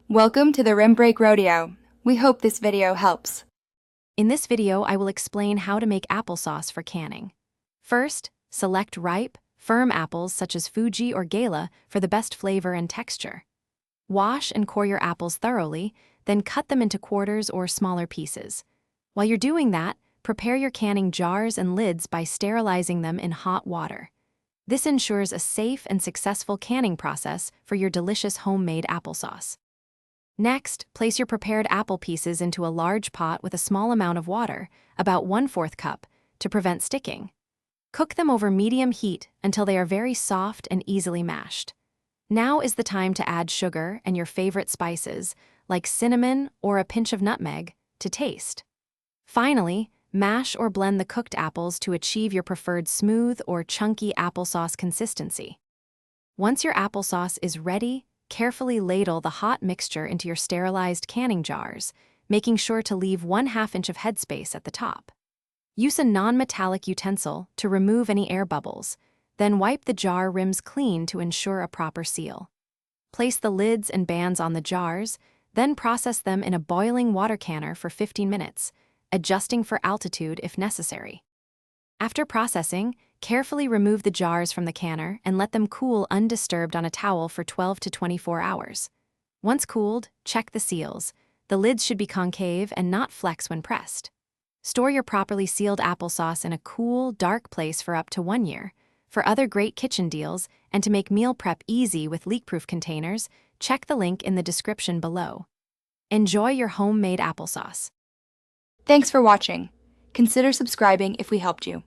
Welcome to the Rim Break Rodeo. We hope this video helps. In this video, I will explain how to make applesauce for canning. First, select ripe, firm apples such as Fuji or Gala for the best flavor and texture. Wash and core your apples thoroughly, then cut them into quarters or smaller pieces. While you're doing that, prepare your canning jars and lids by sterilizing them in hot water. This ensures a safe and successful canning process for your delicious homemade applesauce. Next, place your prepared apple pieces into a large pot with a small amount of water, about 1/4 cup, to prevent sticking. Cook them over medium heat until they are very soft and easily mashed. Now is the time to add sugar and your favorite spices, like cinnamon or a pinch of nutmeg, to taste. Finally, mash or blend the cooked apples to achieve your preferred smooth or chunky applesauce consistency. Once your applesauce is ready, carefully ladle the hot mixture into your sterilized canning jars, making sure to leave 1/2 inch of headspace at the top. Use a non-metallic utensil to remove any air bubbles, then wipe the jar rims clean to ensure a proper seal. Place the lids and bands on the jars, then process them in a boiling water canner for 15 minutes, adjusting for altitude if necessary. After processing, carefully remove the jars from the canner and let them cool undisturbed on a towel for 12 to 24 hours. Once cooled, check the seals. The lids should be concave and not flex when pressed. Store your properly sealed applesauce in a cool, dark place for up to 1 year. For other great kitchen deals and to make meal prep easy with leak-proof containers, check the link in the description below. Enjoy your homemade applesauce. Thanks for watching. Consider subscribing if we helped you.